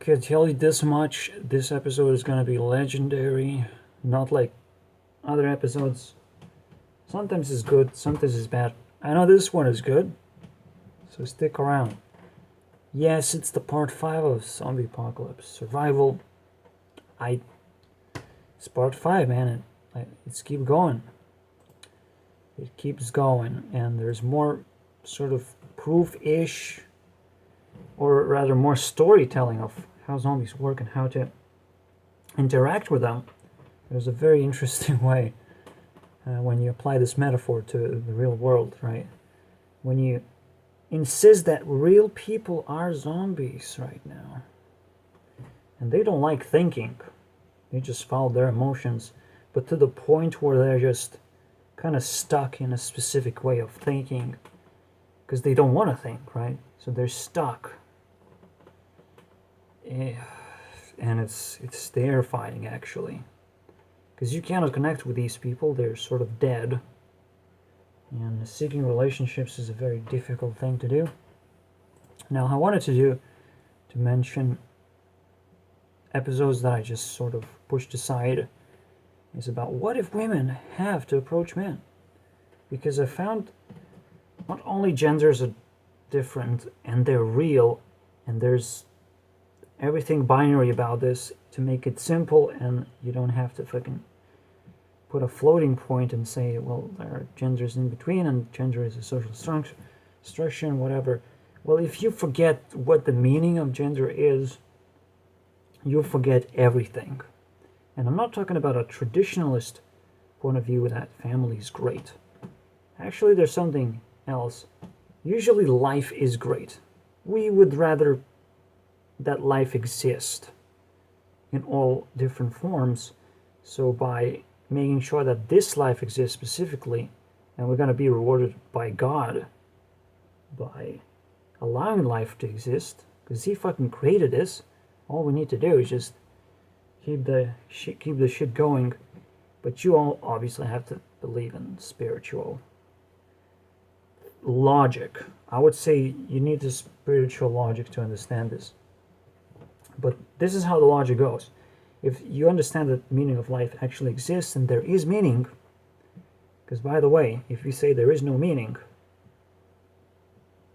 can tell you this much: this episode is gonna be legendary, not like other episodes. Sometimes it's good, sometimes it's bad. I know this one is good, so stick around. Yes, it's the part 5 of Zombie Apocalypse Survival. It's part 5, man. It's keep going. It keeps going, and there's more sort of proof-ish, or rather more storytelling of how zombies work and how to interact with them. There's a very interesting way when you apply this metaphor to the real world, right? When you insist that real people are zombies right now, and they don't like thinking, they just follow their emotions, but to the point where they're just kind of stuck in a specific way of thinking because they don't want to think, right? So they're stuck. Yeah. And it's terrifying, actually, because you cannot connect with these people. They're sort of dead, and seeking relationships is a very difficult thing to do. Now, I wanted to mention episodes that I just sort of pushed aside is about what if women have to approach men, because I found not only genders are different and they're real, and there's everything binary about this to make it simple, and you don't have to fucking put a floating point and say, well, there are genders in between and gender is a social structure and whatever. Well, if you forget what the meaning of gender is, you forget everything. And I'm not talking about a traditionalist point of view that family is great. Actually, there's something else. Usually life is great. We would rather that life exist in all different forms. So by making sure that this life exists specifically, and we're going to be rewarded by God by allowing life to exist, because he fucking created this. All we need to do is just keep the shit going. But you all obviously have to believe in spiritual logic. I would say you need the spiritual logic to understand this. But this is how the logic goes. If you understand that meaning of life actually exists and there is meaning, because by the way, if you say there is no meaning,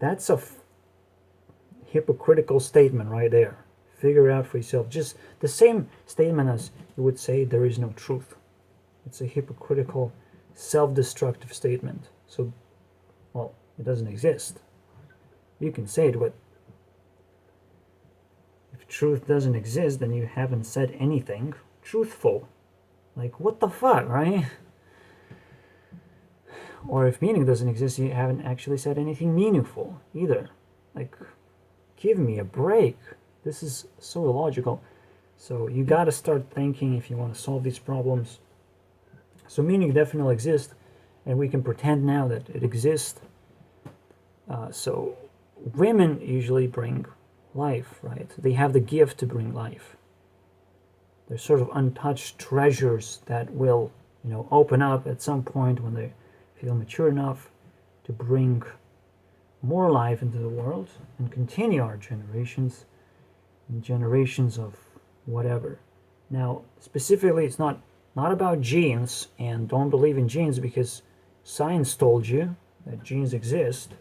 that's a hypocritical statement right there. Figure it out for yourself. Just the same statement as you would say there is no truth. It's a hypocritical, self-destructive statement. So, well, it doesn't exist. You can say it, but if truth doesn't exist, then you haven't said anything truthful. Like, what the fuck, right? Or if meaning doesn't exist, you haven't actually said anything meaningful either. Like, give me a break. This is so illogical. So you gotta start thinking if you want to solve these problems. So meaning definitely exists, and we can pretend now that it exists. So women usually bring life, right? They have the gift to bring life. They're sort of untouched treasures that will, open up at some point when they feel mature enough to bring more life into the world and continue our generations and generations of whatever. Now, specifically, it's not about genes, and don't believe in genes because science told you that genes exist.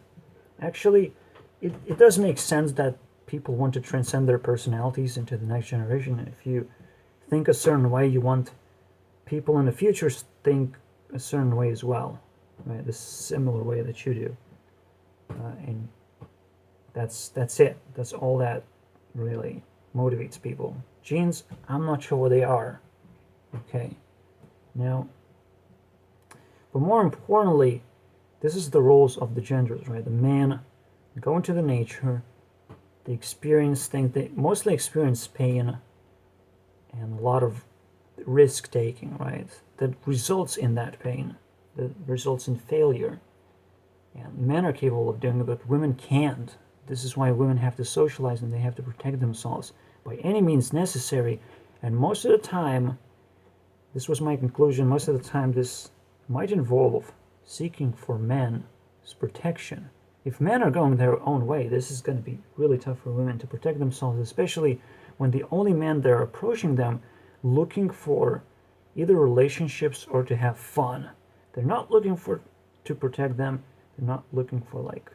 Actually, it does make sense that people want to transcend their personalities into the next generation. If you think a certain way, you want people in the future to think a certain way as well, right? The similar way that you do. And that's it. That's all that really motivates people. Genes, I'm not sure what they are. Okay. Now, but more importantly, this is the roles of the genders, right? The man go into the nature, they experience things, they mostly experience pain and a lot of risk taking, right? That results in that pain, that results in failure. And men are capable of doing it, but women can't. This is why women have to socialize and they have to protect themselves by any means necessary. And most of the time, this was my conclusion, most of the time this might involve seeking for men's protection. If men are going their own way, this is going to be really tough for women to protect themselves, especially when the only men that are approaching them looking for either relationships or to have fun. They're not looking for to protect them. They're not looking for, like,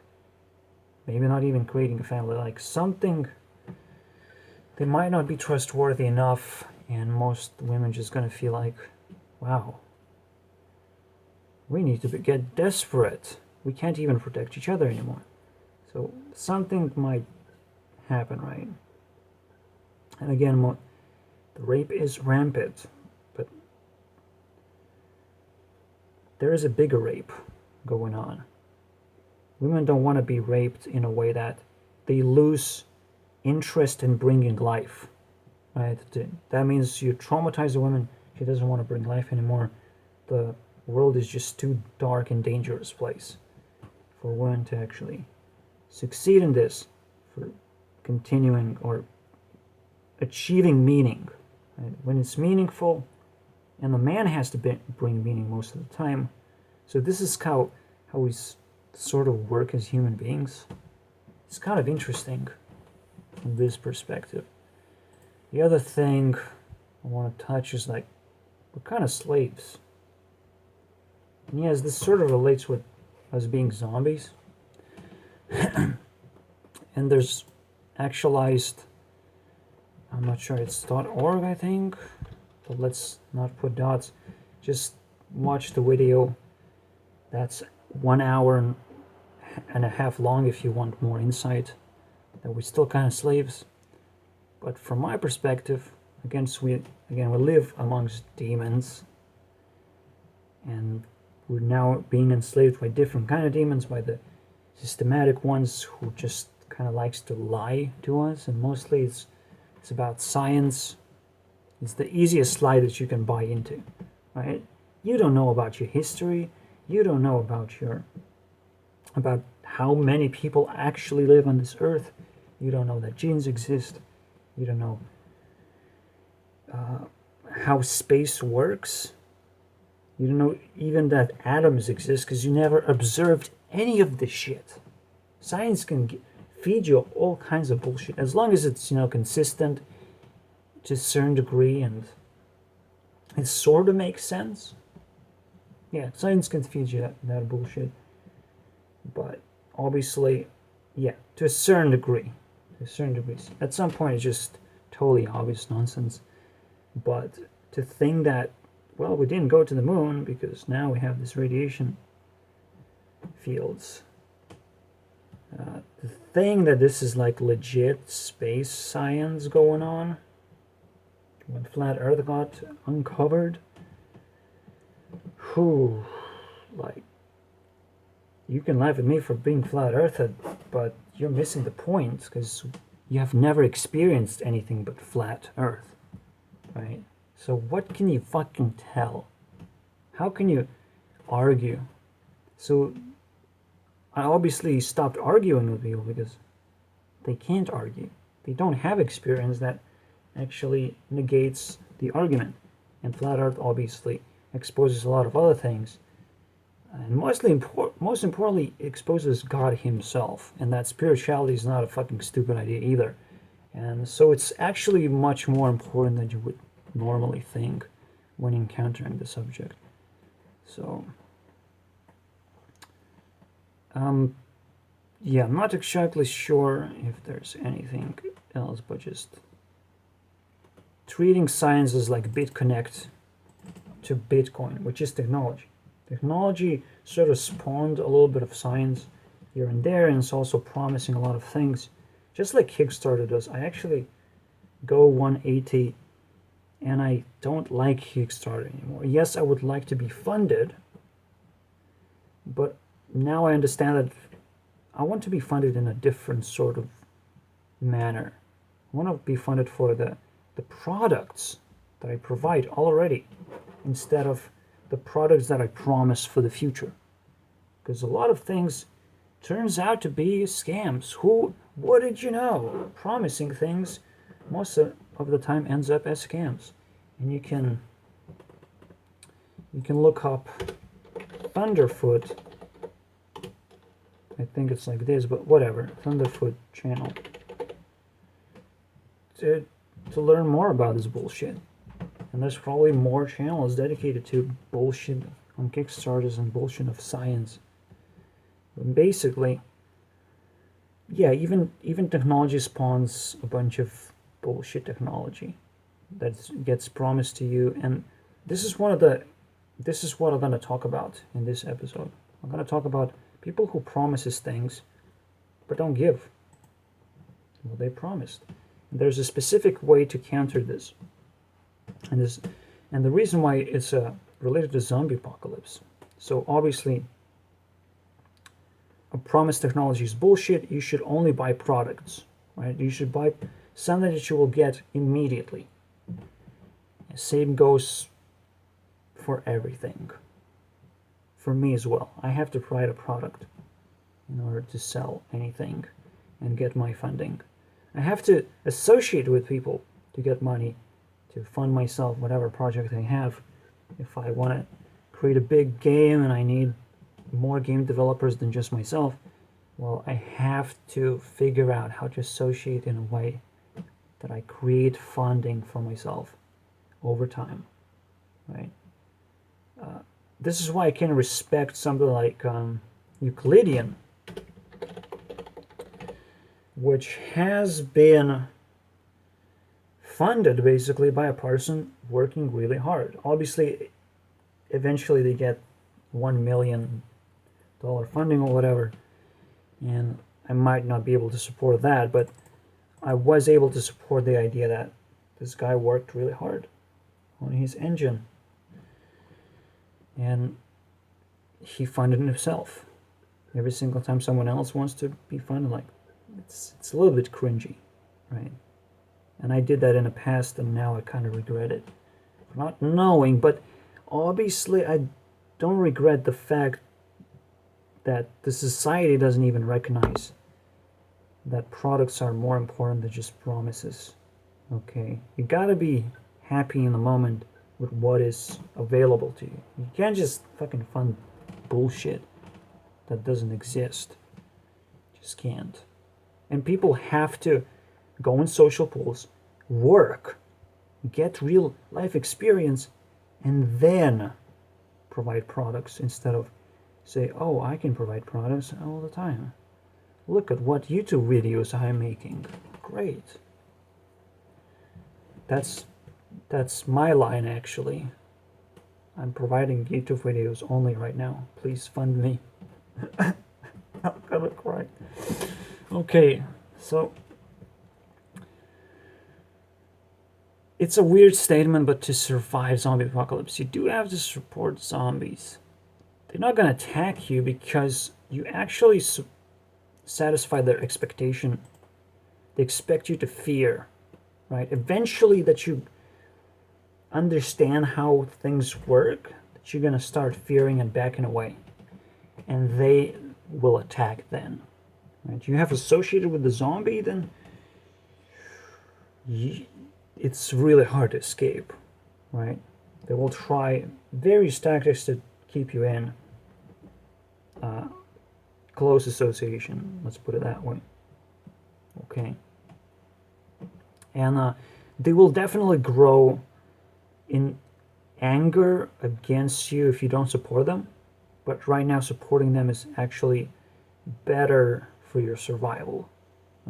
maybe not even creating a family, like something. They might not be trustworthy enough, and most women just gonna feel like, wow, we need to get desperate. We can't even protect each other anymore. So something might happen, right? And again, the rape is rampant, but there is a bigger rape going on. Women don't want to be raped in a way that they lose interest in bringing life, right? That means you traumatize a woman, she doesn't want to bring life anymore. The world is just too dark and dangerous place for women to actually succeed in this, for continuing or achieving meaning. Right? When it's meaningful, and the man has to bring meaning most of the time. So this is how we sort of work as human beings. It's kind of interesting from this perspective. The other thing I want to touch is, like, we're kind of slaves. And yes, this sort of relates with us being zombies. And there's actualized, I'm not sure, it's .org, I think, but let's not put dots. Just watch the video. That's 1 hour and a half long if you want more insight. That we're still kind of slaves. But from my perspective, we live amongst demons, and we're now being enslaved by different kind of demons, by the systematic ones who just kind of likes to lie to us, and mostly it's about science. It's the easiest lie that you can buy into, right? You don't know about your history. You don't know about how many people actually live on this earth. You don't know that genes exist. You don't know how space works. You don't know even that atoms exist, because you never observed any of this shit. Science can feed you all kinds of bullshit as long as it's, consistent to a certain degree and it sort of makes sense. Yeah, science can feed you that bullshit, but obviously, yeah, to a certain degree. At some point, it's just totally obvious nonsense. But to think that, well, we didn't go to the moon because now we have this radiation fields. The thing that this is like legit space science going on, when flat Earth got uncovered, like, you can laugh at me for being flat earthed, but you're missing the point, because you have never experienced anything but flat Earth, right? So what can you fucking tell? How can you argue? So I obviously stopped arguing with people because they can't argue. They don't have experience that actually negates the argument. And flat Earth obviously exposes a lot of other things. And most importantly, exposes God himself. And that spirituality is not a fucking stupid idea either. And so it's actually much more important than you would normally think when encountering the subject. So, yeah, I'm not exactly sure if there's anything else, but just treating science as like BitConnect to Bitcoin, which is technology. Technology sort of spawned a little bit of science here and there, and it's also promising a lot of things, just like Kickstarter does. I actually go 180, and I don't like Kickstarter anymore. Yes, I would like to be funded, but now I understand that I want to be funded in a different sort of manner. I want to be funded for the products that I provide already, instead of the products that I promise for the future. Because a lot of things turns out to be scams. What did you know? Promising things most of the time ends up as scams. And you can look up Thunderfoot. I think it's like this, but whatever. Thunderfoot channel. to learn more about this bullshit. And there's probably more channels dedicated to bullshit on Kickstarters and bullshit of science. But basically, yeah, even technology spawns a bunch of bullshit technology that gets promised to you, and this is what I'm going to talk about in this episode. I'm going to talk about people who promises things but don't give what they promised. And there's a specific way to counter this. And the reason why it's related to zombie apocalypse. So obviously, a promised technology is bullshit. You should only buy products, right? You should buy something that you will get immediately. Same goes for everything. For me as well. I have to provide a product in order to sell anything and get my funding. I have to associate with people to get money to fund myself, whatever project I have. If I want to create a big game and I need more game developers than just myself, well, I have to figure out how to associate in a way that I create funding for myself over time, right? This is why I can respect something like Euclidean, which has been funded basically by a person working really hard. Obviously, eventually they get $1 million funding or whatever, and I might not be able to support that, but I was able to support the idea that this guy worked really hard on his engine, and he funded himself. Every single time someone else wants to be funded, like, it's a little bit cringy, right? And I did that in the past, and now I kind of regret it for not knowing. But obviously, I don't regret the fact that the society doesn't even recognize that products are more important than just promises. Okay, you gotta be happy in the moment with what is available to you. You can't just fucking fund bullshit that doesn't exist. Just can't. And people have to go in social pools, work, get real life experience, and then provide products instead of say, oh, I can provide products all the time. Look at what YouTube videos I'm making. Great. That's my line, actually. I'm providing YouTube videos only right now. Please fund me. I'm gonna cry. Okay, so it's a weird statement, but to survive zombie apocalypse, you do have to support zombies. They're not gonna attack you because you actually satisfy their expectation. They expect you to fear, right? Eventually, that you understand how things work, that you're gonna start fearing and backing away, and they will attack then. Right? You have associated with the zombie, then it's really hard to escape, right? They will try various tactics to keep you in close association, let's put it that way. Okay. And they will definitely grow in anger against you if you don't support them, but right now supporting them is actually better for your survival.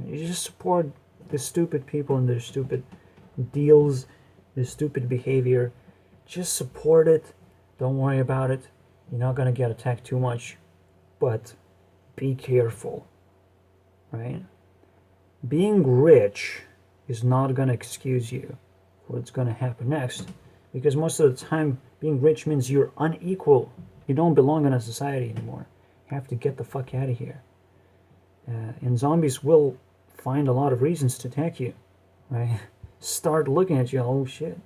You just support the stupid people and their stupid deals, their stupid behavior. Just support it. Don't worry about it. You're not going to get attacked too much, but be careful, right? Being rich is not going to excuse you for what's going to happen next, because most of the time being rich means you're unequal. You don't belong in a society anymore. You have to get the fuck out of here. And zombies will find a lot of reasons to attack you, right? Start looking at you, oh shit,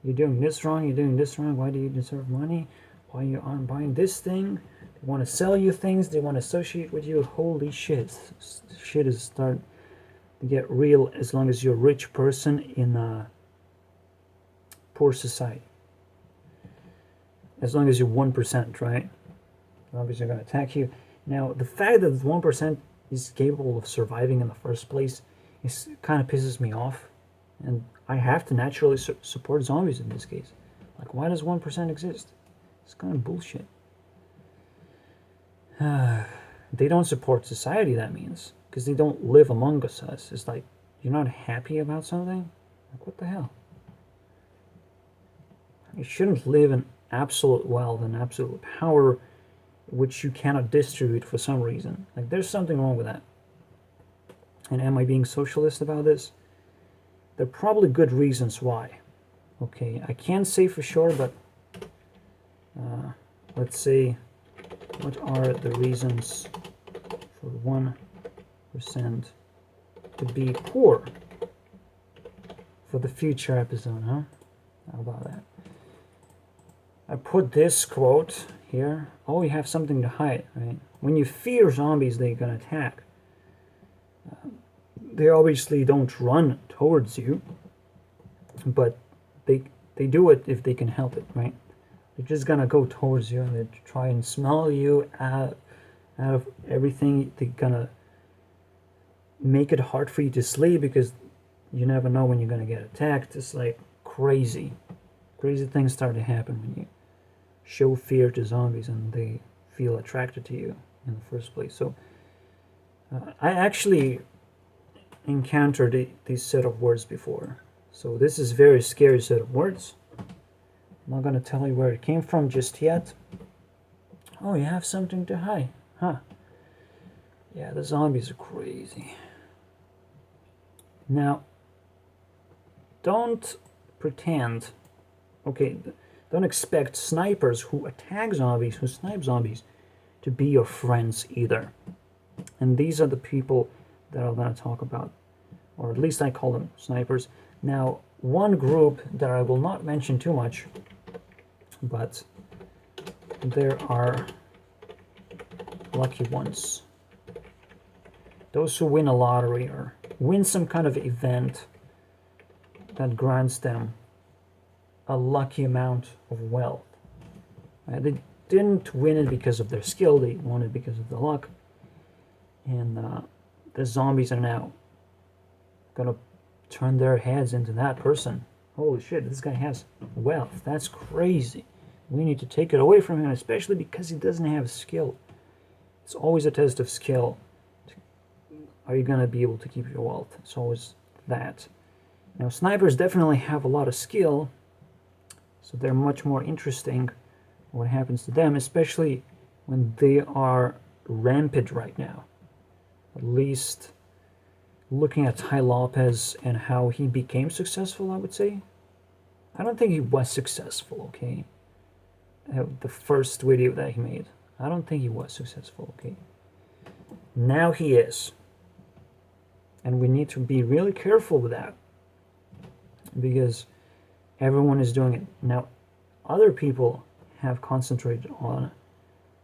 you're doing this wrong, you're doing this wrong, why do you deserve money? Why you aren't buying this thing? They want to sell you things, they want to associate with you. Holy shit. Shit is starting to get real as long as you're a rich person in a poor society. As long as you're 1%, right? Obviously they're going to attack you. Now, the fact that 1% is capable of surviving in the first place kind of pisses me off. and I have to naturally support zombies in this case. Like, why does 1% exist? It's kind of bullshit. They don't support society, that means, because they don't live among us. It's like, you're not happy about something? Like, what the hell? You shouldn't live in absolute wealth and absolute power which you cannot distribute for some reason. Like, there's something wrong with that. And am I being socialist about this? There are probably good reasons why. Okay, I can't say for sure, but let's say, what are the reasons for 1% to be poor? For the future episode, huh? How about that? I put this quote here. Oh, you have something to hide, right? When you fear zombies, they're gonna attack. They obviously don't run towards you, but they do it if they can help it, right? They're just gonna go towards you and they try and smell you out of everything. They're gonna make it hard for you to sleep because you never know when you're gonna get attacked. It's like crazy things start to happen when you show fear to zombies and they feel attracted to you in the first place. So I actually encountered these set of words before. So this is a very scary set of words. I'm not going to tell you where it came from just yet. Oh, you have something to hide, huh? Yeah, the zombies are crazy. Now, don't pretend, okay, don't expect snipers who attack zombies, who snipe zombies, to be your friends either. And these are the people that I'm going to talk about, or at least I call them snipers. Now, one group that I will not mention too much, but there are lucky ones. Those who win a lottery or win some kind of event that grants them a lucky amount of wealth. They didn't win it because of their skill, they won it because of the luck. And the zombies are now gonna turn their heads into that person. Holy shit, this guy has wealth. That's crazy. We need to take it away from him, especially because he doesn't have skill. It's always a test of skill. Are you gonna be able to keep your wealth? It's always that. Now, snipers definitely have a lot of skill, so they're much more interesting what happens to them, especially when they are rampant right now. At least looking at Tai Lopez and how he became successful, I would say. I don't think he was successful, okay? The first video that he made, I don't think he was successful, okay? Now he is. And we need to be really careful with that, because everyone is doing it. Now, other people have concentrated on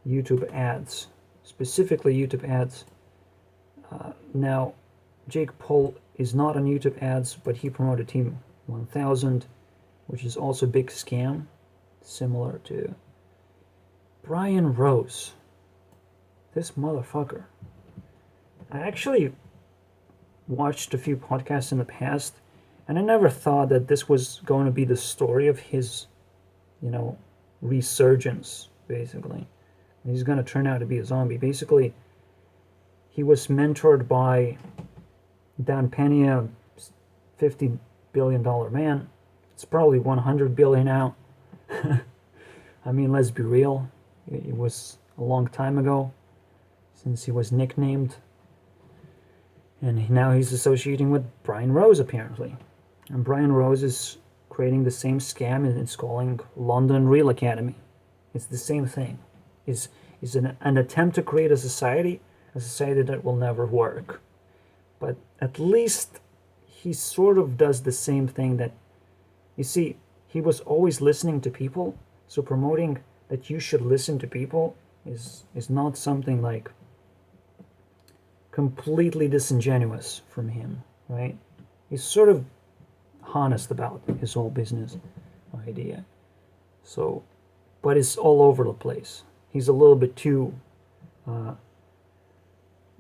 YouTube ads, specifically YouTube ads. Now, Jake Paul is not on YouTube ads, but he promoted Team 1000, which is also a big scam, similar to Brian Rose. This motherfucker. I actually watched a few podcasts in the past, and I never thought that this was going to be the story of his, resurgence, basically. He's going to turn out to be a zombie. Basically, he was mentored by Dan Pena, $50 billion man. It's probably 100 billion now. I mean, let's be real. It was a long time ago since he was nicknamed. And now he's associating with Brian Rose, apparently. And Brian Rose is creating the same scam, and it's calling London Real Academy. It's the same thing. It's an attempt to create a society that will never work. But at least he sort of does the same thing that, you see, he was always listening to people, so promoting that you should listen to people is not something like completely disingenuous from him, right? He's sort of honest about his whole business idea. So, but it's all over the place. He's a little bit too,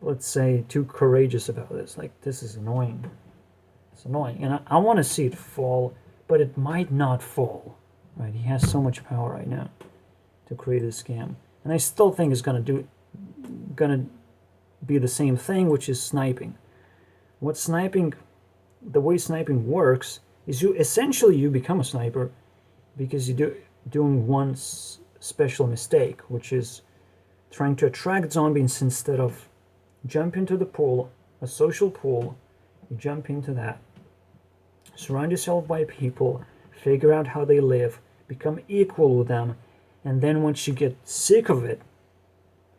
let's say, too courageous about this. Like, this is annoying. It's annoying. And I want to see it fall, but it might not fall. Right? He has so much power right now to create a scam. And I still think it's gonna be the same thing, which is sniping. The way sniping works is you become a sniper because you're doing one special mistake, which is trying to attract zombies instead of jump into the pool, a social pool. You jump into that, surround yourself by people, figure out how they live, become equal with them, and then once you get sick of it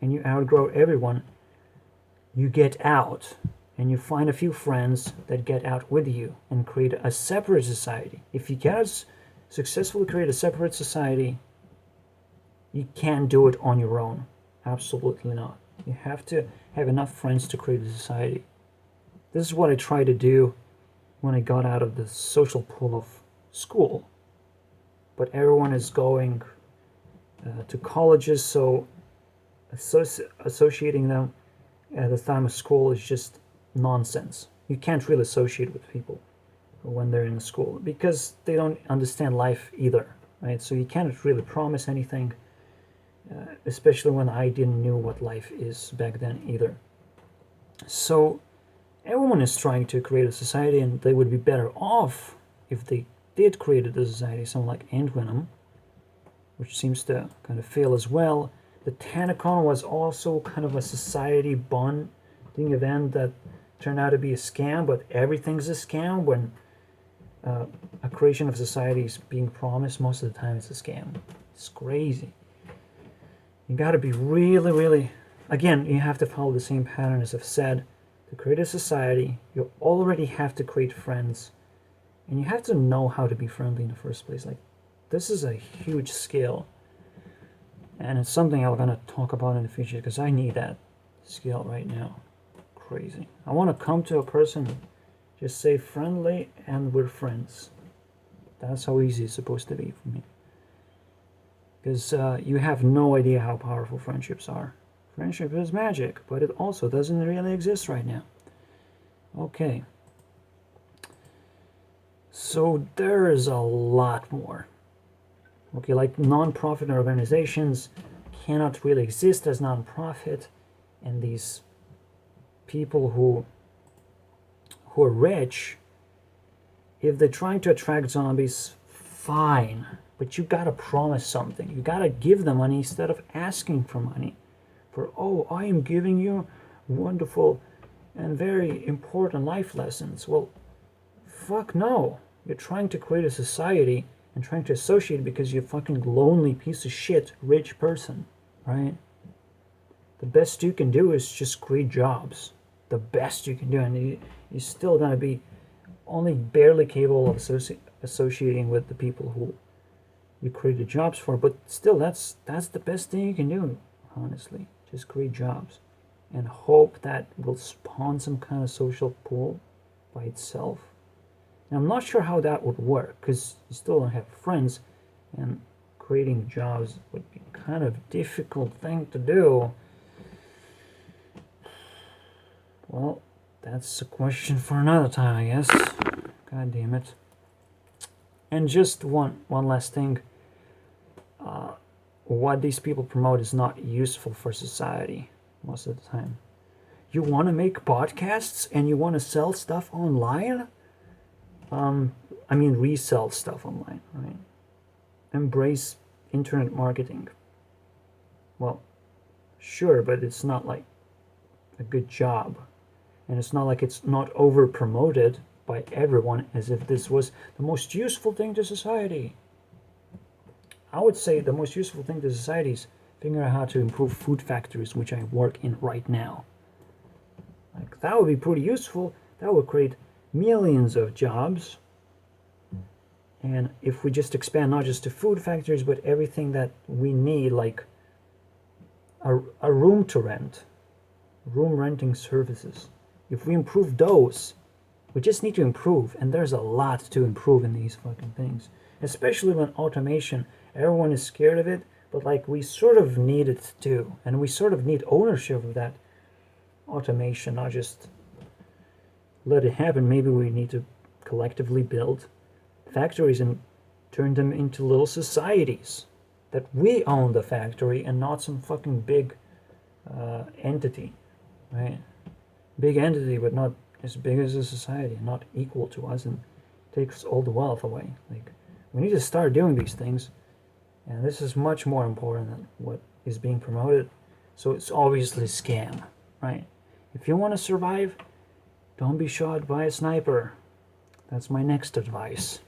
and you outgrow everyone, you get out and you find a few friends that get out with you and create a separate society. If you cannot successfully create a separate society, you can't do it on your own. Absolutely not. You have to have enough friends to create a society. This is what I tried to do when I got out of the social pool of school. But everyone is going to colleges, so associating them at the time of school is just nonsense. You can't really associate with people when they're in school because they don't understand life either, right? So you can't really promise anything, especially when I didn't know what life is back then either. So everyone is trying to create a society, and they would be better off if they did create a society, someone like Ant Venom, which seems to kind of fail as well. The Tanacon was also kind of a society bonding event that turned out to be a scam, but everything's a scam when a creation of society is being promised. Most of the time it's a scam. It's crazy. You got to be really, really, again, you have to follow the same pattern as I've said. To create a society, you already have to create friends, and you have to know how to be friendly in the first place. Like, this is a huge skill, and it's something I'm going to talk about in the future because I need that skill right now. Crazy. I want to come to a person, just say friendly, and we're friends. That's how easy it's supposed to be for me. Because you have no idea how powerful friendships are. Friendship is magic, but it also doesn't really exist right now. Okay. So there is a lot more. Okay, like non-profit organizations cannot really exist as non-profit, and these people who are rich, if they're trying to attract zombies, fine, but you gotta promise something. You gotta give them money instead of asking for money. Oh, I am giving you wonderful and very important life lessons. Well, fuck no. You're trying to create a society and trying to associate because you're a fucking lonely piece of shit rich person, right? The best you can do is just create jobs. The best you can do, and you're still gonna be only barely capable of associating with the people who you created jobs for, but still, that's the best thing you can do, honestly. Just create jobs and hope that will spawn some kind of social pool by itself. And I'm not sure how that would work because you still don't have friends, and creating jobs would be kind of difficult thing to do. Well, that's a question for another time, I guess. God damn it. And just one last thing. What these people promote is not useful for society most of the time. You want to make podcasts and you want to sell stuff online? Resell stuff online, right? Embrace internet marketing. Well, sure, but it's not like a good job. And it's not like it's not over promoted by everyone as if this was the most useful thing to society. I would say the most useful thing to society is figuring out how to improve food factories, which I work in right now. Like, that would be pretty useful. That would create millions of jobs. And if we just expand not just to food factories, but everything that we need, like a room to rent, room renting services. If we improve those, we just need to improve, and there's a lot to improve in these fucking things. Especially when automation, everyone is scared of it, but like we sort of need it too, and we sort of need ownership of that automation, not just let it happen. Maybe we need to collectively build factories and turn them into little societies. That we own the factory and not some fucking big entity, right? Big entity, but not as big as a society, not equal to us, and takes all the wealth away. Like, we need to start doing these things, and this is much more important than what is being promoted. So it's obviously a scam, right? If you want to survive, don't be shot by a sniper. That's my next advice.